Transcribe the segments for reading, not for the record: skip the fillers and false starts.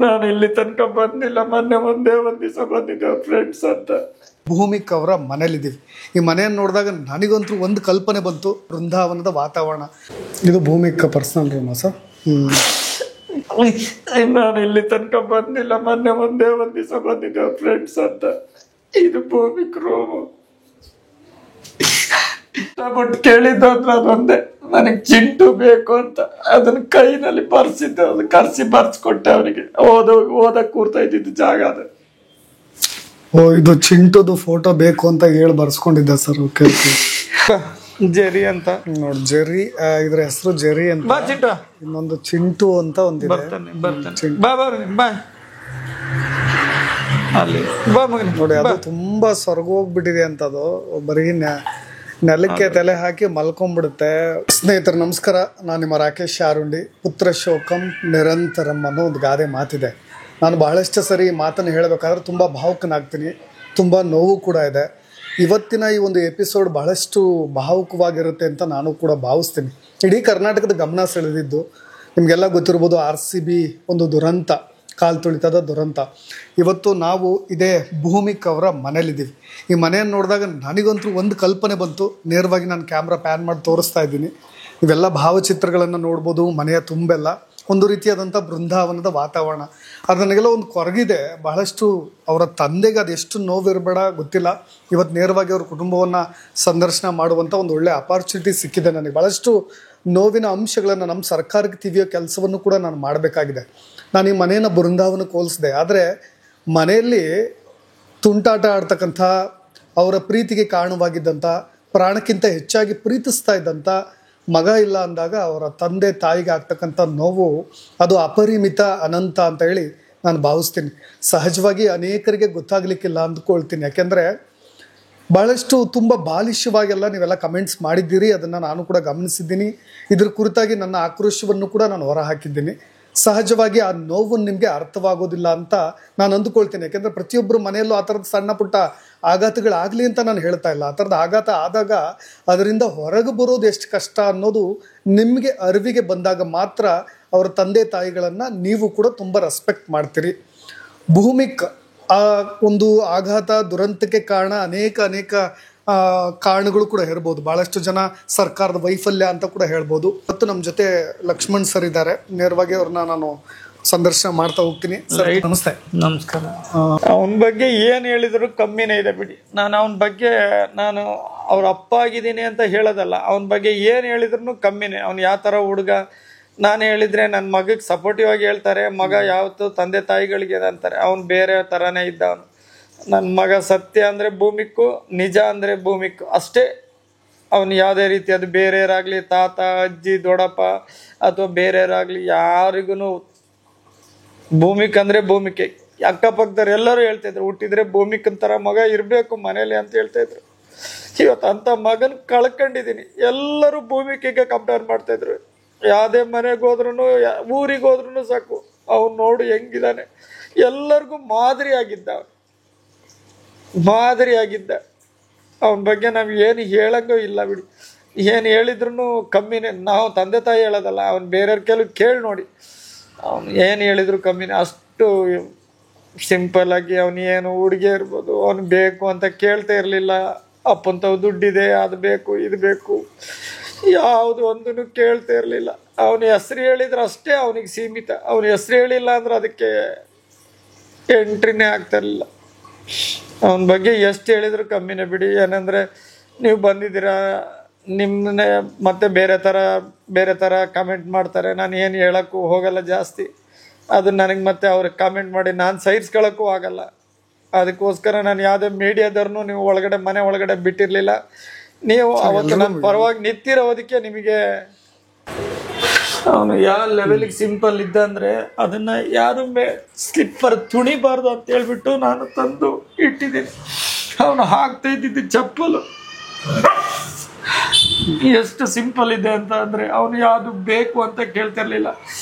ನಾನು ಇಲ್ಲಿ ತನಕ ಬಂದಿಲ್ಲ. ಮೊನ್ನೆ ಒಂದೇ ಒಂದ್ ದಿವಸ ಬಂದಿದ್ದೆ ಫ್ರೆಂಡ್ಸ್ ಅಂತ. ಭೂಮಿಕ್ ಅವರ ಮನೇಲಿದ್ದೀವಿ. ಈ ಮನೆಯನ್ನು ನೋಡಿದಾಗ ನನಗಂತೂ ಒಂದು ಕಲ್ಪನೆ ಬಂತು, ಬೃಂದಾವನದ ವಾತಾವರಣ. ಇದು ಭೂಮಿಕ್ ಪರ್ಸನಲ್ ರೂಮಾ ಸರ್? ನಾನು ಇಲ್ಲಿ ತನಕ ಬಂದಿಲ್ಲ. ಮೊನ್ನೆ ಒಂದೇ ಒಂದ್ ದಿವಸ ಬಂದಿದ್ದೆ ಫ್ರೆಂಡ್ಸ್ ಅಂತ. ಇದು ಭೂಮಿಕ್ ರೂಮು. ಬಟ್ ಕೇಳಿದ್ದು ಅಂದ್ರೆ ಅದೊಂದೇ, ನನಗೆ ಚಿಂಟು ಬೇಕು ಅಂತ. ಅದನ್ನ ಕೈನಲ್ಲಿ ಬರ್ಸಿದ್ದೆ, ಅದು ಕರ್ಸಿ ಬರ್ಸ್ಕೊಟ್ಟೆ ಅವನಿಗೆ. ಓದಕ್ ಕೂರ್ತಾ ಇದ್ದಿದ್ದು ಜಾಗ ಅದು. ಓ, ಇದು ಚಿಂಟುದು ಫೋಟೋ ಬೇಕು ಅಂತ ಹೇಳಿ ಬರ್ಸ್ಕೊಂಡಿದ್ದೆ ಸರ್. Okay okay. ಜೆರಿ ಅಂತ ನೋಡಿ, ಜೆರಿ, ಇದ್ರ ಹೆಸರು ಜೆರಿ ಅಂತ. ಬಾ ಚಿಂಟು. ಇನ್ನೊಂದು ಚಿಂಟು ಅಂತ ಒಂದಿದೆ. ಬರ್ತಾನೆ ಬಾ ಅಲ್ಲಿ ಬಾ ಮಗನೇ. ನೋಡಿ, ಅದು ತುಂಬಾ ಸ್ವರ್ಗೋಗ್ಬಿಟ್ಟಿದೆ ಅಂತ. ಅದು ಬರೀ ನೆಲಕ್ಕೆ ತಲೆ ಹಾಕಿ ಮಲ್ಕೊಂಡ್ಬಿಡುತ್ತೆ. ಸ್ನೇಹಿತರು ನಮಸ್ಕಾರ, ನಾನು ನಿಮ್ಮ ರಾಕೇಶ್ ಆರುಂಡಿ. ಪುತ್ರ ಶೋಕಂ ನಿರಂತರಂ ಅನ್ನೋ ಒಂದು ಗಾದೆ ಮಾತಿದೆ. ನಾನು ಬಹಳಷ್ಟು ಸರಿ ಈ ಮಾತನ್ನು ಹೇಳಬೇಕಾದ್ರೆ ತುಂಬ ಭಾವುಕನಾಗ್ತೀನಿ, ತುಂಬ ನೋವು ಕೂಡ ಇದೆ. ಇವತ್ತಿನ ಈ ಒಂದು ಎಪಿಸೋಡ್ ಬಹಳಷ್ಟು ಭಾವುಕವಾಗಿರುತ್ತೆ ಅಂತ ನಾನು ಕೂಡ ಭಾವಿಸ್ತೀನಿ. ಇಡೀ ಕರ್ನಾಟಕದ ಗಮನ ಸೆಳೆದಿದ್ದು ನಿಮಗೆಲ್ಲ ಗೊತ್ತಿರ್ಬೋದು, RCB ಒಂದು ದುರಂತ, ಕಾಲು ತುಳಿತದ ದುರಂತ. ಇವತ್ತು ನಾವು ಇದೇ ಭೂಮಿಕ್ ಅವರ ಮನೇಲಿದ್ದೀವಿ. ಈ ಮನೆಯನ್ನು ನೋಡಿದಾಗ ನನಗಂತೂ ಒಂದು ಕಲ್ಪನೆ ಬಂತು. ನೇರವಾಗಿ ನಾನು ಕ್ಯಾಮ್ರಾ ಪ್ಯಾನ್ ಮಾಡಿ ತೋರಿಸ್ತಾ ಇದ್ದೀನಿ. ಇವೆಲ್ಲ ಭಾವಚಿತ್ರಗಳನ್ನು ನೋಡ್ಬೋದು. ಮನೆಯ ತುಂಬೆಲ್ಲ ಒಂದು ರೀತಿಯಾದಂಥ ಬೃಂದಾವನದ ವಾತಾವರಣ. ಅದು ನನಗೆಲ್ಲ ಒಂದು ಕೊರಗಿದೆ ಬಹಳಷ್ಟು. ಅವರ ತಂದೆಗೆ ಅದೆಷ್ಟು ನೋವಿರಬೇಡ ಗೊತ್ತಿಲ್ಲ. ಇವತ್ತು ನೇರವಾಗಿ ಅವ್ರ ಕುಟುಂಬವನ್ನು ಸಂದರ್ಶನ ಮಾಡುವಂಥ ಒಂದು ಒಳ್ಳೆ ಅಪಾರ್ಚುನಿಟಿ ಸಿಕ್ಕಿದೆ ನನಗೆ. ಭಾಳಷ್ಟು ನೋವಿನ ಅಂಶಗಳನ್ನು ನಮ್ಮ ಸರ್ಕಾರಕ್ಕೆ ತಿವಿಯೋ ಕೆಲಸವನ್ನು ಕೂಡ ನಾನು ಮಾಡಬೇಕಾಗಿದೆ. ನಾನು ಈ ಮನೆಯನ್ನು ಬೃಂದಾವನಕ್ಕೆ ಹೋಲಿಸಿದೆ. ಆದರೆ ಮನೆಯಲ್ಲಿ ತುಂಟಾಟ ಆಡ್ತಕ್ಕಂಥ, ಅವರ ಪ್ರೀತಿಗೆ ಕಾರಣವಾಗಿದ್ದಂಥ, ಪ್ರಾಣಕ್ಕಿಂತ ಹೆಚ್ಚಾಗಿ ಪ್ರೀತಿಸ್ತಾ ಇದ್ದಂಥ ಮಗ ಇಲ್ಲ ಅಂದಾಗ ಅವರ ತಂದೆ ತಾಯಿಗೆ ಆಗ್ತಕ್ಕಂಥ ನೋವು ಅದು ಅಪರಿಮಿತ, ಅನಂತ ಅಂತ ಹೇಳಿ ನಾನು ಭಾವಿಸ್ತೀನಿ. ಸಹಜವಾಗಿ ಅನೇಕರಿಗೆ ಗೊತ್ತಾಗಲಿಕ್ಕಿಲ್ಲ ಅಂದ್ಕೊಳ್ತೀನಿ. ಯಾಕೆಂದರೆ ಭಾಳಷ್ಟು ತುಂಬ ಬಾಲಿಷ್ಯವಾಗೆಲ್ಲ ನೀವೆಲ್ಲ ಕಮೆಂಟ್ಸ್ ಮಾಡಿದ್ದೀರಿ. ಅದನ್ನು ನಾನು ಕೂಡ ಗಮನಿಸಿದ್ದೀನಿ. ಇದ್ರ ಕುರಿತಾಗಿ ನನ್ನ ಆಕ್ರೋಶವನ್ನು ಕೂಡ ನಾನು ಹೊರ ಹಾಕಿದ್ದೀನಿ. ಸಹಜವಾಗಿ ಆ ನೋವು ನಿಮಗೆ ಅರ್ಥವಾಗೋದಿಲ್ಲ ಅಂತ ನಾನು ಅಂದುಕೊಳ್ತೀನಿ. ಯಾಕೆಂದರೆ ಪ್ರತಿಯೊಬ್ಬರು ಮನೆಯಲ್ಲೂ ಆ ಥರದ ಸಣ್ಣ ಪುಟ್ಟ ಆಘಾತಗಳಾಗಲಿ ಅಂತ ನಾನು ಹೇಳ್ತಾ ಇಲ್ಲ. ಆ ಥರದ ಆಘಾತ ಆದಾಗ ಅದರಿಂದ ಹೊರಗೆ ಬರೋದು ಎಷ್ಟು ಕಷ್ಟ ಅನ್ನೋದು ನಿಮಗೆ ಅರಿವಿಗೆ ಬಂದಾಗ ಮಾತ್ರ ಅವರ ತಂದೆ ತಾಯಿಗಳನ್ನು ನೀವು ಕೂಡ ತುಂಬ ರೆಸ್ಪೆಕ್ಟ್ ಮಾಡ್ತೀರಿ. ಭೂಮಿಕ್ ಆ ಒಂದು ಆಘಾತ ದುರಂತಕ್ಕೆ ಕಾರಣ ಅನೇಕ ಕಾರಣಗಳು ಕೂಡ ಇರ್ಬೋದು. ಭಾಳಷ್ಟು ಜನ ಸರ್ಕಾರದ ವೈಫಲ್ಯ ಅಂತ ಕೂಡ ಹೇಳ್ಬೋದು. ಮತ್ತು ನಮ್ಮ ಜೊತೆ ಲಕ್ಷ್ಮಣ್ ಸರ್ ಇದ್ದಾರೆ. ನೇರವಾಗಿ ಅವ್ರನ್ನ ನಾನು ಸಂದರ್ಶನ ಮಾಡ್ತಾ ಹೋಗ್ತೀನಿ. ಸರ್ ನಮಸ್ತೆ. ನಮಸ್ಕಾರ. ಅವನ ಬಗ್ಗೆ ಏನು ಹೇಳಿದ್ರು ಕಮ್ಮಿನೇ ಇದೆ ಬಿಡಿ. ಅವನ ಬಗ್ಗೆ ನಾನು ಅವ್ರ ಅಪ್ಪ ಆಗಿದ್ದೀನಿ ಅಂತ ಹೇಳೋದಲ್ಲ. ಅವನ ಬಗ್ಗೆ ಏನು ಹೇಳಿದ್ರು ಕಮ್ಮಿನೇ. ಅವ್ನು ಯಾವ ಥರ ಹುಡುಗ, ನಾನು ಹೇಳಿದರೆ ನನ್ನ ಮಗಕ್ಕೆ ಸಪೋರ್ಟಿವ್ ಆಗಿ ಹೇಳ್ತಾರೆ. ಮಗ ಯಾವತ್ತು ತಂದೆ ತಾಯಿಗಳಿಗೆ ಅಂತಾರೆ. ಅವನು ಬೇರೆ ಥರನೇ ಇದ್ದ. ಅವನು ನನ್ನ ಮಗ ಸತ್ಯ ಅಂದರೆ ಭೂಮಿಕ್ಕು, ನಿಜ ಅಂದರೆ ಭೂಮಿಕ್ಕು ಅಷ್ಟೇ. ಅವನು ಯಾವುದೇ ರೀತಿ ಅದು ಬೇರೆಯವರಾಗಲಿ, ತಾತ ಅಜ್ಜಿ ದೊಡ್ಡಪ್ಪ ಅಥವಾ ಬೇರೆಯವರಾಗಲಿ ಯಾರಿಗೂ ಭೂಮಿಕ್ ಅಂದರೆ ಭೂಮಿಕೆ. ಅಕ್ಕಪಕ್ಕದವ್ರು ಎಲ್ಲರೂ ಹೇಳ್ತಾಯಿದ್ರು, ಹುಟ್ಟಿದ್ರೆ ಭೂಮಿಕನ್ ಥರ ಮಗ ಇರಬೇಕು ಮನೇಲಿ ಅಂತ ಹೇಳ್ತಾಯಿದ್ರು. ಇವತ್ತು ಅಂಥ ಮಗನ ಕಳ್ಕೊಂಡಿದ್ದೀನಿ. ಎಲ್ಲರೂ ಭೂಮಿಕೆಗೆ ಕಂಪೇರ್ ಮಾಡ್ತಾಯಿದ್ರು. ಯಾವುದೇ ಮನೆಗೆ ಹೋದ್ರೂ, ಊರಿಗೆ ಹೋದ್ರೂ ಸಾಕು, ಅವ್ನು ನೋಡು ಹೆಂಗಿದ್ದಾನೆ. ಎಲ್ಲರಿಗೂ ಮಾದರಿಯಾಗಿದ್ದ. ಅವನ ಬಗ್ಗೆ ನಾವು ಏನು ಹೇಳಂಗೂ ಇಲ್ಲ ಬಿಡಿ. ಏನು ಹೇಳಿದ್ರು ಕಮ್ಮಿನೇ. ನಾವು ತಂದೆ ತಾಯಿ ಹೇಳೋದಲ್ಲ, ಅವ್ನು ಬೇರೆಯವ್ರ ಕೆಲವು ಕೇಳಿ ನೋಡಿ. ಅವನು ಏನು ಹೇಳಿದ್ರು ಕಮ್ಮಿನೇ. ಅಷ್ಟು ಸಿಂಪಲ್ಲಾಗಿ ಅವನು ಏನು ಹುಡುಗಿ ಇರ್ಬೋದು, ಅವನು ಬೇಕು ಅಂತ ಕೇಳ್ತಾ ಇರಲಿಲ್ಲ. ಅಪ್ಪಂತವ್ ದುಡ್ಡಿದೆ, ಅದು ಬೇಕು ಇದು ಬೇಕು, ಯಾವುದು ಒಂದೂ ಕೇಳ್ತಾ ಇರಲಿಲ್ಲ. ಅವನ ಹೆಸ್ರು ಹೇಳಿದ್ರೆ ಅಷ್ಟೇ ಅವನಿಗೆ ಸೀಮಿತ. ಅವನ ಹೆಸ್ರು ಹೇಳಿಲ್ಲ ಅಂದ್ರೆ ಅದಕ್ಕೆ ಎಂಟ್ರಿನೇ ಆಗ್ತಾಯಿರಲಿಲ್ಲ. ಅವನ ಬಗ್ಗೆ ಎಷ್ಟು ಹೇಳಿದ್ರು ಕಮ್ಮಿನೇ ಬಿಡಿ. ಏನಂದರೆ ನೀವು ಬಂದಿದ್ದೀರಾ, ನಿಮ್ಮನ್ನೇ ಮತ್ತೆ ಬೇರೆ ಥರ ಕಮೆಂಟ್ ಮಾಡ್ತಾರೆ. ನಾನು ಏನು ಹೇಳೋಕ್ಕೂ ಹೋಗಲ್ಲ ಜಾಸ್ತಿ. ಅದು ನನಗೆ ಮತ್ತೆ ಅವ್ರಿಗೆ ಕಮೆಂಟ್ ಮಾಡಿ ನಾನು ಸಹಿಸ್ಕೊಳ್ಳೋಕ್ಕೂ ಆಗಲ್ಲ. ಅದಕ್ಕೋಸ್ಕರ ನಾನು ಯಾವುದೇ ಮೀಡಿಯಾದವ್ರನ್ನೂ ನೀವು ಮನೆ ಒಳಗಡೆ ಬಿಟ್ಟಿರಲಿಲ್ಲ. ನೀವು ಅವತ್ತು ನನ್ನ ಪರವಾಗಿ ನಿಂತಿರೋದಕ್ಕೆ ನಿಮಗೆ. ಅವನು ಯಾವ ಲೆವೆಲಿಗೆ ಸಿಂಪಲ್ ಇದ್ದ ಅಂದರೆ ಅದನ್ನು ಯಾರು ಸ್ಲಿಪ್ಪರ್ ತುಣಿಬಾರ್ದು ಅಂತ ಹೇಳ್ಬಿಟ್ಟು ನಾನು ತಂದು ಇಟ್ಟಿದ್ದೀನಿ. ಅವನು ಹಾಕ್ತಾ ಇದ್ದಿದ್ದು ಚಪ್ಪಲು ಎಷ್ಟು ಸಿಂಪಲ್ ಇದೆ ಅಂತ ಅಂದರೆ, ಅವನು ಯಾವುದು ಬೇಕು ಅಂತ ಕೇಳ್ತಿರ್ಲಿಲ್ಲ.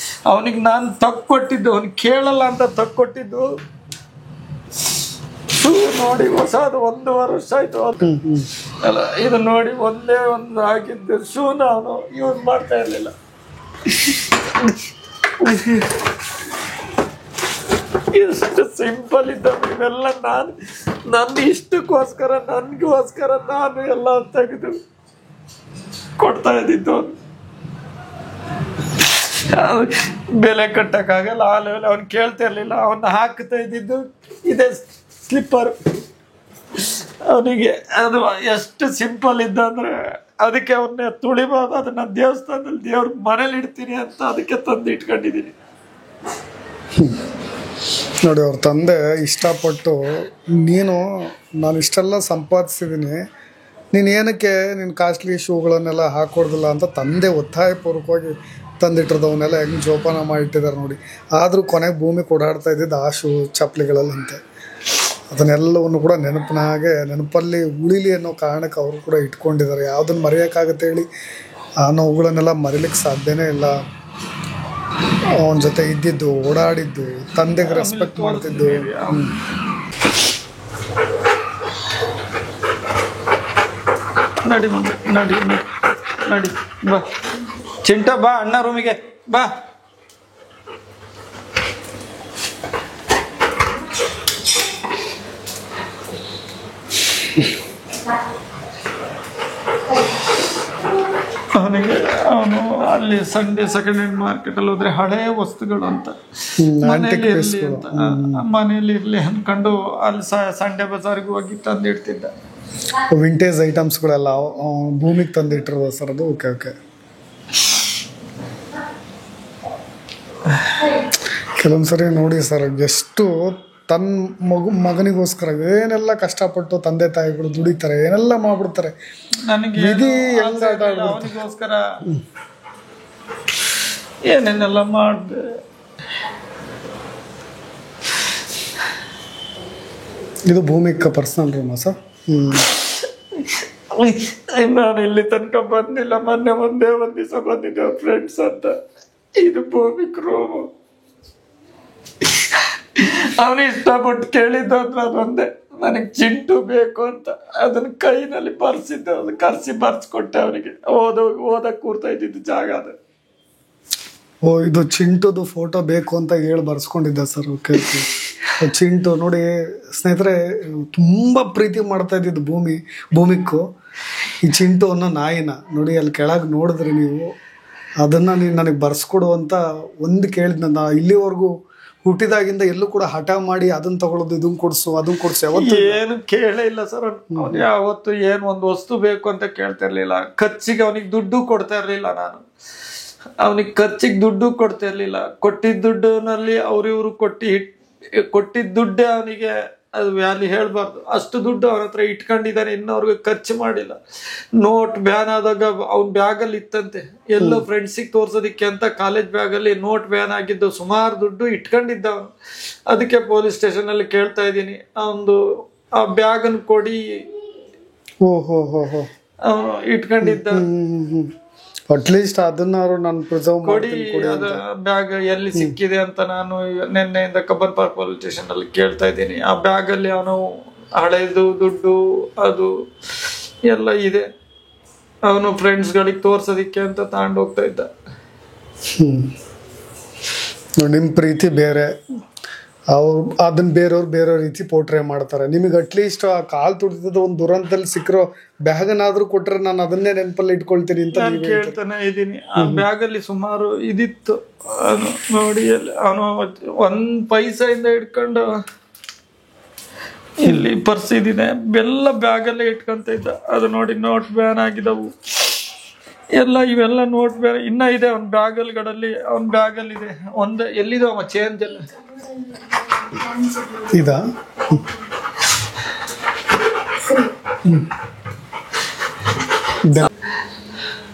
ಅವನಿಗೆ ನಾನು ತಕ್ಕೊಟ್ಟಿದ್ದು, ಅವನು ಕೇಳಲ್ಲ ಅಂತ ತಕ್ಕೊಟ್ಟಿದ್ದು ಶೂ ನೋಡಿ ಹೊಸದು 1.5 ವರ್ಷ ಆಯ್ತು ಅಲ್ಲ. ಇದು ನೋಡಿ ಒಂದೇ ಒಂದು ಆಗಿದ್ದು ಶೂನ ಅವನು ಯೂಸ್ ಮಾಡ್ತಾ ಇರಲಿಲ್ಲ. ಎಷ್ಟು ಸಿಂಪಲ್ ಇದ್ದಾವೆ ಇವೆಲ್ಲ. ನನ್ನ ಇಷ್ಟಕ್ಕೋಸ್ಕರ ನನ್ಗೋಸ್ಕರ ನಾನು ಎಲ್ಲ ತೆಗೆದು ಕೊಡ್ತಾ ಇದ್ದಿದ್ದು. ಬೆಲೆ ಕಟ್ಟಕ್ಕಾಗಲ್ಲ, ಆ ಲೆವೆಲ್ ಅವ್ನು ಕೇಳ್ತಾ ಇರ್ಲಿಲ್ಲ. ಅವನ್ನ ಹಾಕ್ತಾ ಇದ್ದಿದ್ದು ಇದೆ ಸ್ಲಿಪ್ಪರ್. ಅವನಿಗೆ ಅದು ಎಷ್ಟು ಸಿಂಪಲ್ ಇದ್ದ ಅಂದ್ರೆ ಅದಕ್ಕೆ ಅವನ್ನ ತುಳಿಬಾರ್ದು, ಅದನ್ನ ದೇವಸ್ಥಾನದಲ್ಲಿ ದೇವ್ರ ಮನೇಲಿ ಇಡ್ತೀನಿ ಅಂತ ಅದಕ್ಕೆ ತಂದು ಇಟ್ಕೊಂಡಿದ್ದೀನಿ. ನೋಡಿ, ಅವ್ರ ತಂದೆ ಇಷ್ಟಪಟ್ಟು ನಾನು ಇಷ್ಟೆಲ್ಲ ಸಂಪಾದಿಸಿದ್ದೀನಿ, ನೀನು ಏನಕ್ಕೆ ನಿನ್ನ ಕಾಸ್ಟ್ಲಿ ಶೂಗಳನ್ನೆಲ್ಲ ಹಾಕೊಡ್ದಿಲ್ಲ ಅಂತ ತಂದೆ ಒತ್ತಾಯಪೂರ್ವಕವಾಗಿ ತಂದಿಟ್ಟಿರೋದವನ್ನೆಲ್ಲ ಹೆಂಗೆ ಜೋಪಾನ ಮಾಡಿಟ್ಟಿದ್ದಾರೆ ನೋಡಿ. ಆದರೂ ಕೊನೆಗೆ ಭೂಮಿ ಓಡಾಡ್ತಾ ಇದ್ದಿದ್ದು ಆ ಶೂ ಚಪ್ಪಲಿಗಳಲ್ಲಂತೆ. ಅದನ್ನೆಲ್ಲವನ್ನು ಕೂಡ ನೆನಪಲ್ಲಿ ಉಳಿಲಿ ಅನ್ನೋ ಕಾರಣಕ್ಕೆ ಅವರು ಕೂಡ ಇಟ್ಕೊಂಡಿದ್ದಾರೆ. ಯಾವುದನ್ನು ಮರೆಯೋಕ್ಕಾಗತ್ತೆ ಹೇಳಿ? ಆ ನೋವುಗಳನ್ನೆಲ್ಲ ಮರಿಲಿಕ್ಕೆ ಸಾಧ್ಯನೇ ಇಲ್ಲ. ಅವನ ಜೊತೆ ಇದ್ದಿದ್ದು, ಓಡಾಡಿದ್ದು, ತಂದೆಗೆ ರೆಸ್ಪೆಕ್ಟ್ ಮಾಡ್ತಿದ್ದು. ನಡಿ ನಡಿ ನಡಿ ಬಾ ಚಿಂಟ, ಬಾ ಅಣ್ಣ ರೂಮಿಗೆ ಬಾ. ಅವನು ಅಲ್ಲಿ ಸಂಡೇ ಸೆಕೆಂಡ್ ಹ್ಯಾಂಡ್ ಮಾರ್ಕೆಟ್ ಅಲ್ಲಿ ಹೋದ್ರೆ ಹಳೆಯ ವಸ್ತುಗಳು ಅಂತ ಮನೇಲಿ ಇರ್ಲಿ ಅಂತ ಮನೇಲಿ ಇರ್ಲಿ ಅನ್ಕೊಂಡು ಅಲ್ಲಿ ಸಂಡೆ ಬಜಾರ್ಗೆ ಹೋಗಿ ತಂದಿಡ್ತಿದ್ದ. ವಿಂಟೇಜ್ ಐಟಮ್ಸ್ಗಳೆಲ್ಲ ಭೂಮಿಗೆ ತಂದಿಟ್ಟಿರೋದು ಸರ್ ಅದು? Okay okay. ಕೆಲವೊಂದು ಸರಿ ನೋಡಿ ಸರ್, ಎಷ್ಟು ತನ್ನ ಮಗನಿಗೋಸ್ಕರ ಏನೆಲ್ಲ ಕಷ್ಟಪಟ್ಟು ತಂದೆ ತಾಯಿಗಳು ದುಡಿತಾರೆ, ಏನೆಲ್ಲ ಮಾಡ್ಬಿಡ್ತಾರೆ. ನನಗೆ ಅವನಿಗೋಸ್ಕರ ಏನೇನೆಲ್ಲ ಮಾಡಿದೆ. ಇದು ಭೂಮಿಕ ಪರ್ಸನಲ್ ರೂಮಾ ಸರ್? ನಾನು ಇಲ್ಲಿ ತನಕ ಬಂದಿಲ್ಲ. ಮೊನ್ನೆ ಒಂದೇ ಒಂದ್ ದಿವಸ ಬಂದಿದ್ದೆ ಫ್ರೆಂಡ್ಸ್ ಅಂತ. ಇದು ಭೂಮಿಕ್ ರೂಮು. ಅವನು ಇಷ್ಟಪಟ್ಟು ಕೇಳಿದ್ದು ಅಂದ್ರೆ ಅದೊಂದೇ, ನನಗೆ ಚಿಂಟು ಬೇಕು ಅಂತ. ಅದನ್ನ ಕೈನಲ್ಲಿ ಬರ್ಸಿದ್ದೆ, ಅದು ಕರ್ಸಿ ಬರ್ಸ್ಕೊಟ್ಟೆ ಅವನಿಗೆ. ಓದಕ್ ಕೂರ್ತಾ ಇದ್ದಿದ್ದು ಜಾಗ ಅದು. ಓ, ಇದು ಚಿಂಟುದು ಫೋಟೋ ಬೇಕು ಅಂತ ಹೇಳಿ ಬರ್ಸ್ಕೊಂಡಿದ್ದೆ ಸರ್. Okay okay. ಚಿಂಟು ನೋಡಿ ಸ್ನೇಹಿತರೆ, ತುಂಬ ಪ್ರೀತಿ ಮಾಡ್ತಾ ಇದ್ದಿದ್ದು ಭೂಮಿಕ್ಕು ಈ ಚಿಂಟು ಅನ್ನೋ ನಾಯಿನ. ನೋಡಿ ಅಲ್ಲಿ ಕೆಳಗೆ ನೋಡಿದ್ರಿ ನೀವು, ಅದನ್ನು ನೀನು ನನಗೆ ಬರ್ಸ್ಕೊಡು ಅಂತ ಒಂದು ಕೇಳಿದ್ನ. ನಾ ಇಲ್ಲಿವರೆಗೂ ಹುಟ್ಟಿದಾಗಿಂದ ಎಲ್ಲೂ ಕೂಡ ಹಠ ಮಾಡಿ ಅದನ್ನ ತಗೊಳ್ಳೋದು, ಇದನ್ನ ಕೊಡ್ಸು ಅದನ್ನ ಕೊಡ್ಸು ಯಾವತ್ತು ಏನು ಕೇಳೇ ಇಲ್ಲ ಸರ್. ಅವ್ನು ಯಾವತ್ತು ಏನ್ ಒಂದು ವಸ್ತು ಬೇಕು ಅಂತ ಕೇಳ್ತಾ ಇರ್ಲಿಲ್ಲ. ಖರ್ಚಿಗೆ ಅವನಿಗೆ ದುಡ್ಡು ಕೊಡ್ತಾ ಇರ್ಲಿಲ್ಲ ನಾನು. ಅವನಿಗೆ ಖರ್ಚಿಗೆ ದುಡ್ಡು ಕೊಡ್ತಾ ಇರ್ಲಿಲ್ಲ. ಕೊಟ್ಟಿದ್ದ ದುಡ್ಡಿನಲ್ಲಿ ಅವ್ರಿವ್ರು ಕೊಟ್ಟಿದ್ದ ದುಡ್ಡೇ ಅವನಿಗೆ ಅದು ವ್ಯಾಲ್ಯೂ ಹೇಳ್ಬಾರ್ದು. ಅಷ್ಟು ದುಡ್ಡು ಅವನ ಹತ್ರ ಇಟ್ಕೊಂಡಿದ್ದಾನೆ, ಇನ್ನವ್ರಿಗೆ ಖರ್ಚು ಮಾಡಿಲ್ಲ. ನೋಟ್ ಬ್ಯಾನ್ ಆದಾಗ ಅವ್ನ ಬ್ಯಾಗಲ್ಲಿ ಇತ್ತಂತೆ, ಎಲ್ಲೋ ಫ್ರೆಂಡ್ಸಿಗೆ ತೋರ್ಸೋದಿಕ್ಕೆ ಅಂತ ಕಾಲೇಜ್ ಬ್ಯಾಗಲ್ಲಿ ನೋಟ್ ಬ್ಯಾನ್ ಆಗಿದ್ದು ಸುಮಾರು ದುಡ್ಡು ಇಟ್ಕೊಂಡಿದ್ದ ಅವನು. ಅದಕ್ಕೆ ಪೊಲೀಸ್ ಸ್ಟೇಷನ್ ಅಲ್ಲಿ ಕೇಳ್ತಾ ಇದ್ದೀನಿ, ಅವನು ಆ ಬ್ಯಾಗನ್ನು ಕೊಡಿ. ಅವನು ಇಟ್ಕೊಂಡಿದ್ದ, ಅಟ್ಲೀಸ್ಟ್ ಅದನ್ನಾರು ನಾನು ಪ್ರಿಸರ್ವ್ ಕೊಡಿ ಅದ ಬ್ಯಾಗ್ ಎಲ್ಲಿ ಸಿಕ್ಕಿದೆ ಅಂತ ನಾನು ನಿನ್ನೆಯಿಂದ ಕಬ್ಬನ್ ಪಾರ್ಕ್ ಪೊಲೀಸ್ ಸ್ಟೇಷನ್ ಅಲ್ಲಿ ಕೇಳ್ತಾ ಇದ್ದೀನಿ. ಆ ಬ್ಯಾಗ್ ಅಲ್ಲಿ ಅವನು ಹಳೆದು ದುಡ್ಡು ಅದು ಎಲ್ಲ ಇದೆ. ಅವನು ಫ್ರೆಂಡ್ಸ್ ಗಳಿಗೆ ತೋರ್ಸೋದಿಕ್ಕೆ ಅಂತ ತಗೊಂಡು ಹೋಗ್ತಾ ಇದ್ದ. ನಿಮ್ಮ ಪ್ರೀತಿ ಬೇರೆ, ಅವ್ರು ಅದನ್ನ ಬೇರೆ ರೀತಿ ಪೋರ್ಟ್ರೇ ಮಾಡ್ತಾರೆ. ನಿಮಗೆ ಅಟ್ಲೀಸ್ಟ್ ಆ ಕಾಲ್ ತುಳಿದ ಒಂದು ದುರಂತದಲ್ಲಿ ಸಿಕ್ಕಿರೋ ಬ್ಯಾಗನಾದ್ರೂ ಕೊಟ್ರೆ ನಾನು ಅದನ್ನೇ ನೆನಪಲ್ಲಿ ಇಟ್ಕೊಳ್ತೀನಿ ಅಂತ ನಾನು ಕೇಳ್ತಾನೆ ಇದ್ದೀನಿ. ಆ ಬ್ಯಾಗಲ್ಲಿ ಸುಮಾರು ಇದಿತ್ತು. ನೋಡಿ ಅವನು 1 ಪೈಸೆಯಿಂದ ಇಟ್ಕೊಂಡು ಇಲ್ಲಿ ಪರ್ಸ್ ಇದಿದೆ ಎಲ್ಲ ಬ್ಯಾಗಲ್ಲೇ ಇಟ್ಕೊಂತ ಇದ್ದ. ಅದು ನೋಡಿ ನೋಟ್ ಬ್ಯಾನ್ ಆಗಿದವು ಎಲ್ಲ, ಇವೆಲ್ಲ ನೋಟ್ ಬ್ಯಾನ್ ಇನ್ನ ಇದೆ ಅವನ ಬ್ಯಾಗಲ್ಗಳಲ್ಲಿ. ಅವನ ಬ್ಯಾಗಲ್ಲಿ ಇದೆ ಒಂದು, ಎಲ್ಲಿದೆ ಅವ ಚೇಂಜ್ ಎಲ್ಲ ಇದಾ?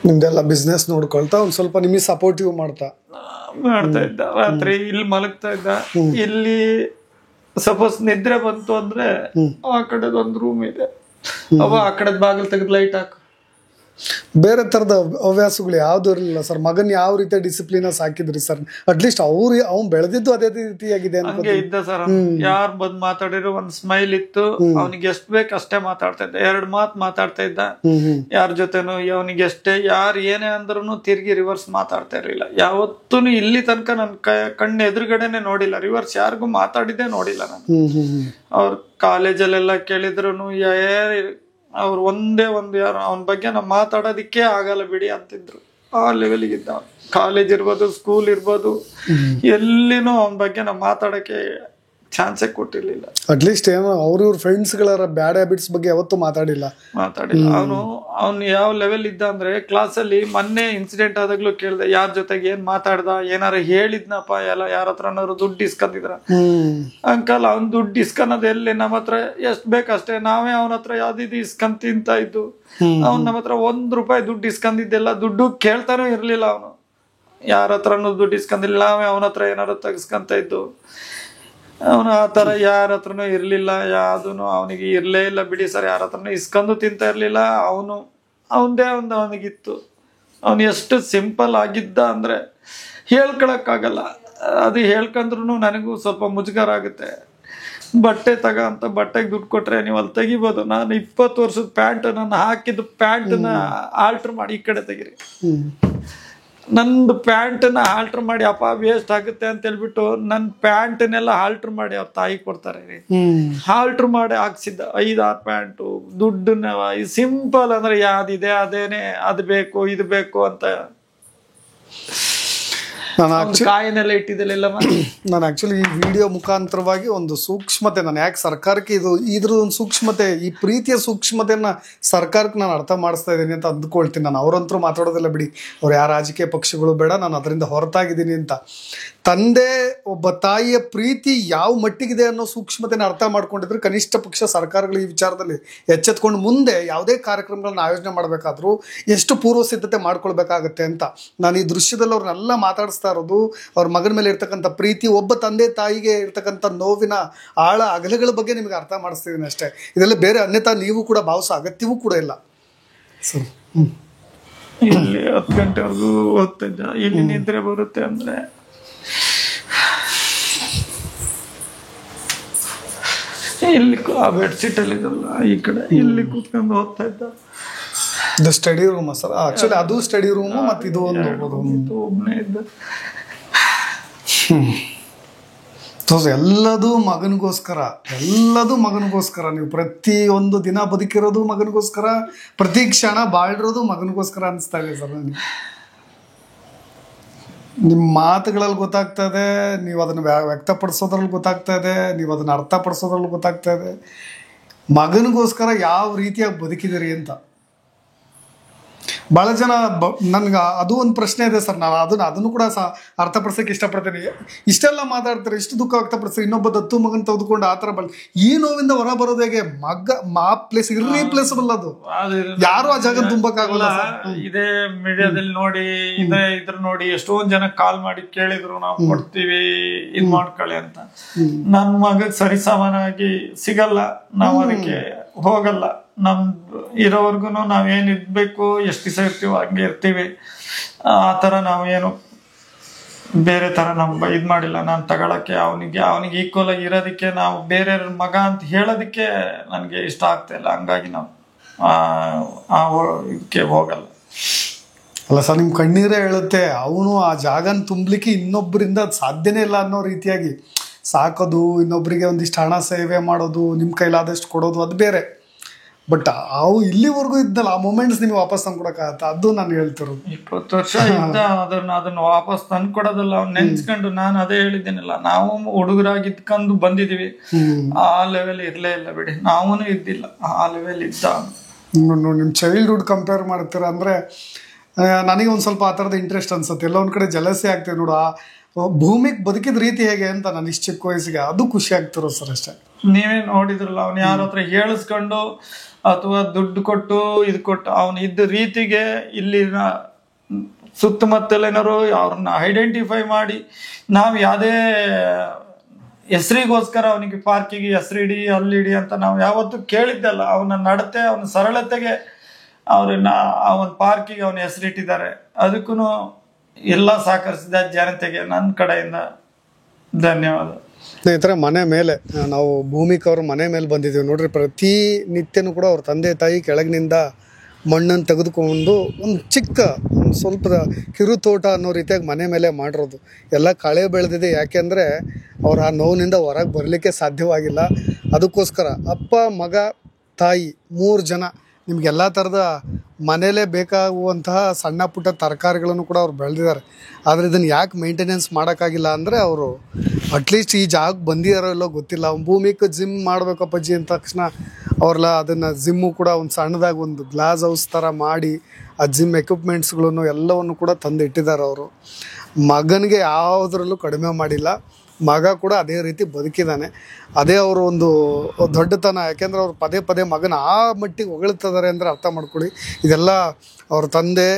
ನಿಮ್ದೆಲ್ಲ ಬಿಸ್ನೆಸ್ ನೋಡ್ಕೊಳ್ತಾ ಒಂದ್ ಸ್ವಲ್ಪ ನಿಮಗೆ ಸಪೋರ್ಟಿವ್ ಮಾಡ್ತಾ ಇದ್ದ. ರಾತ್ರಿ ಇಲ್ಲಿ ಮಲಗ್ತಾ ಇದ್ದ. ಇಲ್ಲಿ ಸಪೋಸ್ ನಿದ್ರೆ ಬಂತು ಅಂದ್ರೆ ಆ ಕಡೆದ ಒಂದು ರೂಮ್ ಇದೆ, ಅವ ಆ ಕಡೆದ ಬಾಗಿಲು ತೆಗೆದು ಲೈಟ್ ಹಾಕು, ಬೇರೆ ಥರದ ಹವ್ಯಾಸಗಳು ಯಾವ್ದು ಇರಲಿಲ್ಲ ಸರ್? ಮಗನ್ ಯಾವ ರೀತಿಯ ಡಿಸಿಪ್ಲಿನ್ ಸಾಕಿದ್ರಿ ಸರ್? ಅಟ್ಲೀಸ್ಟ್ ಅವ್ನು ಬೆಳೆದಿದ್ದು ಅದೇ ರೀತಿಯಾಗಿದೆ ಹಂಗೆ ಇದ್ದ ಸರ್. ಯಾರು ಬಂದ್ ಮಾತಾಡಿದ್ರು ಒಂದ್ ಸ್ಮೈಲ್ ಇತ್ತು. ಅವನಿಗೆ ಎಷ್ಟ್ ಬೇಕು ಅಷ್ಟೇ ಮಾತಾಡ್ತಾ ಇದ್ದ. 2 ಮಾತು ಮಾತಾಡ್ತಾ ಇದ್ದ. ಯಾರ ಜೊತೆನು ಅವನಿಗೆ ಎಷ್ಟೇ ಯಾರು ಏನೇ ಅಂದ್ರೂ ತಿರ್ಗಿ ರಿವರ್ಸ್ ಮಾತಾಡ್ತಾ ಇರ್ಲಿಲ್ಲ. ಯಾವತ್ತೂ ಇಲ್ಲಿ ತನಕ ನನ್ ಕಣ್ಣು ಎದುರುಗಡೆನೆ ನೋಡಿಲ್ಲ. ರಿವರ್ಸ್ ಯಾರಿಗೂ ಮಾತಾಡಿದ್ದೇ ನೋಡಿಲ್ಲ ನಾನು. ಅವ್ರ ಕಾಲೇಜಲ್ಲೆಲ್ಲ ಕೇಳಿದ್ರು ಅವ್ರು ಒಂದೇ ಒಂದು ಯಾರು ಅವನ ಬಗ್ಗೆ ನಾವು ಮಾತಾಡೋದಿಕ್ಕೆ ಆಗಲ್ಲ ಬಿಡಿ ಅಂತಿದ್ರು. ಆ ಲೆವೆಲ್ಗೆ ಇದ್ದ. ಕಾಲೇಜ್ ಇರ್ಬೋದು, ಸ್ಕೂಲ್ ಇರ್ಬೋದು, ಎಲ್ಲಿನೂ ಅವನ ಬಗ್ಗೆ ನಾವು ಮಾತಾಡಕ್ಕೆ ಚಾನ್ಸೇ ಕೊಟ್ಟಿರ್ಲಿಲ್ಲ. ಅಟ್ಲೀಸ್ಟ್ ಏನೋ ಅವ್ರ ಫ್ರೆಂಡ್ಸ್ಗಳ ಬ್ಯಾಡ್ ಹ್ಯಾಬಿಟ್ಸ್ ಬಗ್ಗೆ ಯಾವತ್ತೂ ಮಾತಾಡಿಲ್ಲ. ಅವನು ಯಾವ ಲೆವೆಲ್ ಇದ್ದ ಅಂದ್ರೆ ಕ್ಲಾಸಲ್ಲಿ ಮೊನ್ನೆ ಇನ್ಸಿಡೆಂಟ್ ಆದಾಗ್ಲೂ ಕೇಳ್ದೆ, ಯಾರ ಜೊತೆಗೆ ಏನ್ ಮಾತಾಡ್ದ, ಏನಾರ ಹೇಳಿದ್ನಪ್ಪ, ಎಲ್ಲ ಯಾರ ಹತ್ರನಾರು ದುಡ್ಡು ಇಸ್ಕೊಂಡಿದ್ರ ಅಂಕಲ್ ಅವ್ನ್ ದುಡ್ಡು ಇಸ್ಕೊಳೋದು ಎಲ್ಲಿ? ನಮ್ಮ ಹತ್ರ ಎಷ್ಟ್ ಬೇಕಷ್ಟೇ, ನಾವೇ ಅವನ ಹತ್ರ ಯಾವ್ದಿದ್ದು ಇಸ್ಕೊಂಡ್ ತಿಂತ ಇದ್ದು. ಅವ್ನ್ ನಮ್ಮ ಹತ್ರ ₹1 ದುಡ್ಡು ಇಸ್ಕೊಂಡಿದ್ದೆಲ್ಲ ದುಡ್ಡು ಕೇಳ್ತಾನೂ ಇರ್ಲಿಲ್ಲ. ಅವನು ಯಾರ ಹತ್ರನೂ ದುಡ್ಡು ಇಸ್ಕೊಂಡಿಲ್ಲ. ನಾವೇ ಅವನ ಹತ್ರ ಏನಾರು ತೆಗಿಸ್ಕೊಂತ ಇದ್ದು. ಅವನು ಆ ತರ ಯಾರ ಹತ್ರನೂ ಇರ್ಲಿಲ್ಲ. ಯಾವ್ದೂನು ಅವನಿಗೆ ಇರ್ಲೇ ಇಲ್ಲ ಬಿಡಿ ಸರ್. ಯಾರ ಹತ್ರನೂ ಇಸ್ಕೊಂಡು ತಿಂತ ಇರ್ಲಿಲ್ಲ. ಅವನದೇ ಒಂದು ಅವನಿಗಿತ್ತು. ಅವನು ಎಷ್ಟು ಸಿಂಪಲ್ ಆಗಿದ್ದ ಅಂದ್ರೆ ಹೇಳ್ಕೊಳಕ್ಕಾಗಲ್ಲ. ಅದು ಹೇಳ್ಕೊಂಡ್ರು ನನಗೂ ಸ್ವಲ್ಪ ಮುಜುಗರ ಆಗುತ್ತೆ. ಬಟ್ಟೆ ಅಂತ ಬಟ್ಟೆಗೆ ದುಡ್ಡು ಕೊಟ್ರೆ ನೀವು ಅಲ್ಲಿ ತೆಗಿಬೋದು. ನಾನು 20 ವರ್ಷದ ಪ್ಯಾಂಟ್, ನಾನು ಹಾಕಿದ ಪ್ಯಾಂಟ್ನ ಆಲ್ಟ್ರ್ ಮಾಡಿ ಈ ಕಡೆ ತೆಗಿರಿ. ನಂದು ಪ್ಯಾಂಟ್ನ ಆಲ್ಟ್ರ್ ಮಾಡಿ ಅಪ್ಪ ವೇಸ್ಟ್ ಆಗುತ್ತೆ ಅಂತ ಹೇಳ್ಬಿಟ್ಟು ನನ್ನ ಪ್ಯಾಂಟ್ನೆಲ್ಲ ಆಲ್ಟ್ರ್ ಮಾಡಿ ಅವ್ರ ತಾಯಿ ಕೊಡ್ತಾರೆ. ಆಲ್ಟ್ರ್ ಮಾಡಿ ಹಾಕ್ಸಿದ್ದ 5-6 ಪ್ಯಾಂಟು. ದುಡ್ಡನ್ನ ಸಿಂಪಲ್ ಅಂದ್ರೆ ಯಾವ್ದಿದೆ ಅದೇನೆ, ಅದು ಬೇಕು ಇದು ಬೇಕು ಅಂತ ಕಾಯಿನೆಲ್ಲ ಇಟ್ಟಿದ್ದೆಲ್ಲ. ನಾನು ಆಕ್ಚುಲಿ ಈ ವಿಡಿಯೋ ಮುಖಾಂತರವಾಗಿ ಒಂದು ಸೂಕ್ಷ್ಮತೆ, ನಾನು ಯಾಕೆ ಸರ್ಕಾರಕ್ಕೆ ಇದ್ರದೊಂದು ಸೂಕ್ಷ್ಮತೆ, ಈ ಪ್ರೀತಿಯ ಸೂಕ್ಷ್ಮತೆಯನ್ನ ಸರ್ಕಾರಕ್ಕೆ ನಾನು ಅರ್ಥ ಮಾಡಿಸ್ತಾ ಇದ್ದೀನಿ ಅಂತ ಅಂದ್ಕೊಳ್ತೀನಿ. ನಾನು ಅವರಂತರೂ ಮಾತಾಡೋದಿಲ್ಲ ಬಿಡಿ, ಅವ್ರು ಯಾವ ರಾಜಕೀಯ ಪಕ್ಷಗಳು ಬೇಡ, ನಾನು ಅದರಿಂದ ಹೊರತಾಗಿದ್ದೀನಿ ಅಂತ. ತಂದೆ ಒಬ್ಬ ತಾಯಿಯ ಪ್ರೀತಿ ಯಾವ ಮಟ್ಟಿಗಿದೆ ಅನ್ನೋ ಸೂಕ್ಷ್ಮತೆನ ಅರ್ಥ ಮಾಡ್ಕೊಂಡಿದ್ರೆ ಕನಿಷ್ಠ ಪಕ್ಷ ಸರ್ಕಾರಗಳು ಈ ವಿಚಾರದಲ್ಲಿ ಎಚ್ಚೆತ್ಕೊಂಡು ಮುಂದೆ ಯಾವುದೇ ಕಾರ್ಯಕ್ರಮಗಳನ್ನ ಆಯೋಜನೆ ಮಾಡಬೇಕಾದ್ರೂ ಎಷ್ಟು ಪೂರ್ವ ಸಿದ್ಧತೆ ಮಾಡ್ಕೊಳ್ಬೇಕಾಗತ್ತೆ ಅಂತ ನಾನು ಈ ದೃಶ್ಯದಲ್ಲಿ ಅವ್ರನ್ನೆಲ್ಲ ಮಾತಾಡಿಸ್ತಾ ಇರೋದು. ಅವ್ರ ಮಗನ ಮೇಲೆ ಇರ್ತಕ್ಕಂಥ ಪ್ರೀತಿ, ಒಬ್ಬ ತಂದೆ ತಾಯಿಗೆ ಇರ್ತಕ್ಕಂಥ ನೋವಿನ ಆಳ ಅಗಲಗಳ ಬಗ್ಗೆ ನಿಮಗೆ ಅರ್ಥ ಮಾಡಿಸ್ತಿದ್ದೀನಿ ಅಷ್ಟೇ. ಇದೆಲ್ಲ ಬೇರೆ ಅನ್ಯತಾ ನೀವು ಕೂಡ ಭಾವಿಸೋ ಅಗತ್ಯವೂ ಕೂಡ ಇಲ್ಲ. ಸರ್ ಇಲ್ಲಿ 10 ಗಂಟೆವರೆಗೂ ಓದ್ತಿದ್ದ. ಇಲ್ಲಿ ನಿದ್ರೆ ಬರುತ್ತೆ ಅಂದ್ರೆ ಇಲ್ಲಿ ಆ ಬೆಡ್ಶೀಟ್ ಅಲ್ಲಿ ಇದಲ್ಲ, ಈ ಕಡೆ ಇಲ್ಲಿ ಕೂತ್ಕೊಂಡು ಓದ್ತಾ ಇದ್ದ. ಇದು ಸ್ಟಡಿ ರೂಮ್ ಸರ್? ಆಕ್ಚುಲಿ ಅದು ಸ್ಟಡಿ ರೂಮು ಮತ್ತು ಇದು ಒಂದು ಒಬ್ಬನೇ ಇದ್ದ. ಎಲ್ಲದೂ ಮಗನಿಗೋಸ್ಕರ, ಎಲ್ಲದೂ ಮಗನಿಗೋಸ್ಕರ. ನೀವು ಪ್ರತಿಯೊಂದು ದಿನ ಬದುಕಿರೋದು ಮಗನಿಗೋಸ್ಕರ, ಪ್ರತಿ ಕ್ಷಣ ಬಾಳಿರೋದು ಮಗನಿಗೋಸ್ಕರ ಅನಿಸ್ತಾ ಇದೆ ಸರ್ ನನಗೆ. ನಿಮ್ಮ ಮಾತುಗಳಲ್ಲಿ ಗೊತ್ತಾಗ್ತಾ ಇದೆ, ನೀವು ಅದನ್ನು ವ್ಯಕ್ತಪಡಿಸೋದ್ರಲ್ಲಿ ಗೊತ್ತಾಗ್ತಾ ಇದೆ, ನೀವು ಅದನ್ನು ಅರ್ಥಪಡಿಸೋದ್ರಲ್ಲಿ ಗೊತ್ತಾಗ್ತಾ ಇದೆ ಮಗನಿಗೋಸ್ಕರ ಯಾವ ರೀತಿಯಾಗಿ ಬದುಕಿದಿರಿ ಅಂತ. ಭಾಳ ಜನ ನನ್ಗೆ ಅದು ಒಂದು ಪ್ರಶ್ನೆ ಇದೆ ಸರ್. ನಾನು ಅದನ್ನು ಕೂಡ ಅರ್ಥಪಡಿಸೋಕೆ ಇಷ್ಟಪಡ್ತೀನಿ. ಇಷ್ಟೆಲ್ಲ ಮಾತಾಡ್ತಾರೆ, ಇಷ್ಟು ದುಃಖ ವ್ಯಕ್ತಪಡಿಸ್ತಾರೆ, ಇನ್ನೊಬ್ಬ ದತ್ತು ಮಗನ್ ತೆಗೆದುಕೊಂಡು ಆ ಥರ ಈ ನೋವಿಂದ ಹೊರ ಬರೋದು ಹೇಗೆ? ಆ ಪ್ಲೇಸ್ ಇರ್ರೀಪ್ಲೇಸಬಲ್, ಅದು ಯಾರು ಆ ಜಾಗ ತುಂಬಕ್ಕಾಗಲ್ಲ. ಇದೇ ಮೀಡಿಯಾದಲ್ಲಿ ನೋಡಿ, ಇದ್ರ ನೋಡಿ ಎಷ್ಟೊಂದ್ ಜನ ಕಾಲ್ ಮಾಡಿ ಕೇಳಿದ್ರು, ನಾವು ಕೊಡ್ತೀವಿ ಇದ್ ಮಾಡ್ಕೊಳ್ಳಿ ಅಂತ. ನನ್ ಮಗ ಸರಿಸಮಾನಾಗಿ ಸಿಗಲ್ಲ, ನಾವು ಅದಕ್ಕೆ ಹೋಗಲ್ಲ. ನಮ್ ಇರೋವರ್ಗು ನಾವೇನ್ ಇರ್ಬೇಕು, ಎಷ್ಟು ದಿವಸ ಇರ್ತೀವೋ ಹಂಗೆ ಇರ್ತೀವಿ. ಆ ಥರ ನಾವೇನು ಬೇರೆ ಥರ ನಾವು ಇದ್ ಮಾಡಿಲ್ಲ. ನಾನು ತಗೊಳಕ್ಕೆ ಅವನಿಗೆ ಈಕ್ವಲ್ ಆಗಿ ಇರೋದಕ್ಕೆ, ನಾವು ಬೇರೆ ಮಗ ಅಂತ ಹೇಳೋದಕ್ಕೆ ನನಗೆ ಇಷ್ಟ ಆಗ್ತಾ ಇಲ್ಲ. ಹಂಗಾಗಿ ನಾವು ಇದಕ್ಕೆ ಹೋಗಲ್ಲ. ಅಲ್ಲ ಸರ್, ನಿಮ್ಮ ಕಣ್ಣೀರೇ ಹೇಳುತ್ತೆ ಅವನು ಆ ಜಾಗನ ತುಂಬಲಿಕ್ಕೆ ಇನ್ನೊಬ್ಬರಿಂದ ಸಾಧ್ಯನೇ ಇಲ್ಲ ಅನ್ನೋ ರೀತಿಯಾಗಿ ಸಾಕೋದು, ಇನ್ನೊಬ್ಬರಿಗೆ ಒಂದಿಷ್ಟು ಹಣ ಸೇವೆ ಮಾಡೋದು, ನಿಮ್ಮ ಕೈಲಾದಷ್ಟು ಕೊಡೋದು, ಅದು ಬೇರೆ. ಬಟ್ ಅವು ಇಲ್ಲಿವರೆಗೂ ಇದ್ದಲ್ಲ, ಆ ಮೂಮೆಂಟ್ಸ್ ನಿಮ್ಗೆ ವಾಪಸ್ ತಂದ್ಕೊಡಕ್ಕಾಗತ್ತ? ಅದು ನಾನು ಹೇಳ್ತಿರೋದು. 20 ವರ್ಷ ಇದ್ದ, ಅದನ್ನ ವಾಪಸ್ ತಂದ್ಕೊಡೋದಲ್ಲ. ಅವ್ನು ನೆನ್ಸ್ಕೊಂಡು, ನಾನು ಅದೇ ಹೇಳಿದ್ದೀನಲ್ಲ, ನಾವು ಹುಡುಗರಾಗಿದ್ಕೊಂಡು ಬಂದಿದೀವಿ. ಆ ಲೆವೆಲ್ ಇರ್ಲೇ ಇಲ್ಲ ಬಿಡಿ, ನಾವೂ ಇದ್ದಿಲ್ಲ ಆ ಲೆವೆಲ್ ಇದ್ದ. ನಿಮ್ಮ ಚೈಲ್ಡ್ಹುಡ್ ಕಂಪೇರ್ ಮಾಡ್ತೀರ ಅಂದರೆ ನನಗೆ ಒಂದು ಸ್ವಲ್ಪ ಆ ಥರದ ಇಂಟ್ರೆಸ್ಟ್ ಅನ್ಸುತ್ತೆ. ಎಲ್ಲ ಒಂದು ಕಡೆ ಜಲಸೆ ಆಗ್ತದೆ ನೋಡು, ಆ ಭೂಮಿಗೆ ಬದುಕಿದ ರೀತಿ ಹೇಗೆ ಅಂತ ನಾನು ಇಷ್ಟು ಚಿಕ್ಕ ವಯಸ್ಸಿಗೆ ಅದು ಖುಷಿ ಆಗ್ತಿರೋ ಸರ್ ಅಷ್ಟೇ. ನೀವೇ ನೋಡಿದ್ರಲ್ಲ, ಅವ್ನು ಯಾರ ಹತ್ರ ಹೇಳಿಸ್ಕೊಂಡು ಅಥವಾ ದುಡ್ಡು ಕೊಟ್ಟು ಇದು ಕೊಟ್ಟು ಅವನು ಇದ್ದ ರೀತಿಗೆ ಇಲ್ಲಿನ ಸುತ್ತಮುತ್ತಲೇನಾರು ಅವ್ರನ್ನ ಐಡೆಂಟಿಫೈ ಮಾಡಿ, ನಾವು ಯಾವುದೇ ಹೆಸರಿಗೋಸ್ಕರ ಅವನಿಗೆ ಪಾರ್ಕಿಗೆ ಹೆಸರಿಡಿ ಅಲ್ಲಿಡಿ ಅಂತ ನಾವು ಯಾವತ್ತೂ ಕೇಳಿದ್ದಲ್ಲ. ಅವನ ನಡತೆ, ಅವನ ಸರಳತೆಗೆ ಅವ್ರನ್ನ ಆ ಒಂದು ಪಾರ್ಕಿಗೆ ಅವನ ಹೆಸರಿಟ್ಟಿದ್ದಾರೆ. ಅದಕ್ಕೂ ಎಲ್ಲ ಸಹಕರಿಸಿದ ಜನತೆಗೆ ನನ್ನ ಕಡೆಯಿಂದ ಧನ್ಯವಾದ. ಸ್ನೇಹಿತರೆ, ಮನೆ ಮೇಲೆ ನಾವು ಭೂಮಿಕ ಅವ್ರ ಮನೆ ಮೇಲೆ ಬಂದಿದ್ದೀವಿ ನೋಡ್ರಿ. ಪ್ರತಿ ನಿತ್ಯನೂ ಕೂಡ ಅವ್ರ ತಂದೆ ತಾಯಿ ಕೆಳಗಿನಿಂದ ಮಣ್ಣನ್ನು ತೆಗೆದುಕೊಂಡು ಒಂದು ಚಿಕ್ಕ ಒಂದು ಸ್ವಲ್ಪ ಕಿರು ತೋಟ ಅನ್ನೋ ರೀತಿಯಾಗಿ ಮನೆ ಮೇಲೆ ಮಾಡಿರೋದು. ಎಲ್ಲ ಕಳೆ ಬೆಳೆದಿದೆ. ಯಾಕೆಂದರೆ ಅವ್ರು ಆ ನೋವಿನಿಂದ ಹೊರಗೆ ಬರಲಿಕ್ಕೆ ಸಾಧ್ಯವಾಗಿಲ್ಲ. ಅದಕ್ಕೋಸ್ಕರ ಅಪ್ಪ, ಮಗ, ತಾಯಿ 3 ಜನ ನಿಮಗೆಲ್ಲ ಥರದ ಮನೇಲೇ ಬೇಕಾಗುವಂತಹ ಸಣ್ಣ ಪುಟ್ಟ ತರಕಾರಿಗಳನ್ನು ಕೂಡ ಅವ್ರು ಬೆಳೆದಿದ್ದಾರೆ. ಆದರೆ ಇದನ್ನು ಯಾಕೆ ಮೇಂಟೆನೆನ್ಸ್ ಮಾಡೋಕ್ಕಾಗಿಲ್ಲ ಅಂದರೆ ಅವರು ಅಟ್ಲೀಸ್ಟ್ ಈ ಜಾಗಕ್ಕೆ ಬಂದಿದ್ದಾರೋ ಇಲ್ಲೋ ಗೊತ್ತಿಲ್ಲ. ಭೂಮಿಗೆ ಜಿಮ್ ಮಾಡಬೇಕಪ್ಪಜ್ಜಿ ಅಂದ ತಕ್ಷಣ ಅವ್ರೆಲ್ಲ ಅದನ್ನು ಜಿಮ್ಮು ಕೂಡ ಒಂದು ಸಣ್ಣದಾಗಿ ಒಂದು ಗ್ಲಾಸ್ ಹೌಸ್ ಥರ ಮಾಡಿ ಆ ಜಿಮ್ ಎಕ್ವಿಪ್ಮೆಂಟ್ಸ್ಗಳನ್ನು ಎಲ್ಲವನ್ನು ಕೂಡ ತಂದು ಇಟ್ಟಿದ್ದಾರೆ ಅವರು. ಮಗನಿಗೆ ಯಾವುದರಲ್ಲೂ ಕಡಿಮೆ ಮಾಡಿಲ್ಲ. ಮಗ ಕೂಡ ಅದೇ ರೀತಿ ಬದುಕಿದ್ದಾನೆ. ಅದೇ ಅವರು ಒಂದು ದೊಡ್ಡತನ. ಯಾಕೆಂದರೆ ಅವ್ರು ಪದೇ ಪದೇ ಮಗನ ಆ ಮಟ್ಟಿಗೆ ಹೊಗಳ್ತಿದ್ದಾರೆ ಅಂದರೆ ಅರ್ಥ ಮಾಡ್ಕೊಳ್ಳಿ. ಇದೆಲ್ಲ ಅವ್ರ ತಂದೆ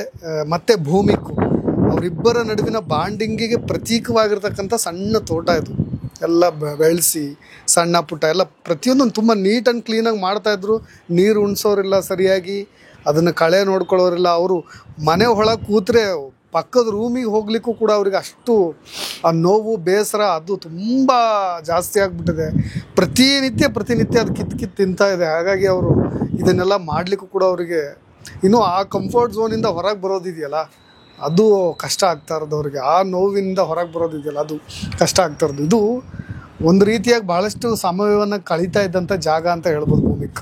ಮತ್ತು ಭೂಮಿಕು ಅವರಿಬ್ಬರ ನಡುವಿನ ಬಾಂಡಿಂಗಿಗೆ ಪ್ರತೀಕವಾಗಿರ್ತಕ್ಕಂಥ ಸಣ್ಣ ತೋಟ ಇದು. ಎಲ್ಲ ಬೆಳೆಸಿ ಸಣ್ಣ ಪುಟ್ಟ ಎಲ್ಲ ಪ್ರತಿಯೊಂದನ್ನು ತುಂಬ ನೀಟ್ ಆ್ಯಂಡ್ ಕ್ಲೀನಾಗಿ ಮಾಡ್ತಾಯಿದ್ರು. ನೀರು ಉಣಿಸೋರಿಲ್ಲ ಸರಿಯಾಗಿ, ಅದನ್ನು ಕಳೆ ನೋಡ್ಕೊಳ್ಳೋರಿಲ್ಲ. ಅವರು ಮನೆ ಒಳಗೆ ಕೂತ್ರೆ ಪಕ್ಕದ ರೂಮಿಗೆ ಹೋಗ್ಲಿಕ್ಕೂ ಕೂಡ ಅವ್ರಿಗೆ ಅಷ್ಟು ಆ ನೋವು, ಬೇಸರ ಅದು ತುಂಬ ಜಾಸ್ತಿ ಆಗಿಬಿಟ್ಟಿದೆ. ಪ್ರತಿನಿತ್ಯ ಅದು ಕಿತ್ತು ತಿಂತಾ ಇದೆ. ಹಾಗಾಗಿ ಅವರು ಇದನ್ನೆಲ್ಲ ಮಾಡಲಿಕ್ಕೂ ಕೂಡ ಅವರಿಗೆ ಇನ್ನೂ ಆ ಕಂಫರ್ಟ್ ಝೋನಿಂದ ಹೊರಗೆ ಬರೋದಿದೆಯಲ್ಲ, ಅದು ಕಷ್ಟ ಆಗ್ತಾ ಇರೋದು ಅವ್ರಿಗೆ. ಆ ನೋವಿನಿಂದ ಹೊರಗೆ ಬರೋದಿದೆಯಲ್ಲ, ಅದು ಕಷ್ಟ ಆಗ್ತಾ ಇರೋದು. ಇದು ಒಂದು ರೀತಿಯಾಗಿ ಭಾಳಷ್ಟು ಸಮಯವನ್ನು ಕಳೀತಾ ಇದ್ದಂಥ ಜಾಗ ಅಂತ ಹೇಳ್ಬೋದು ಭೂಮಿಕ.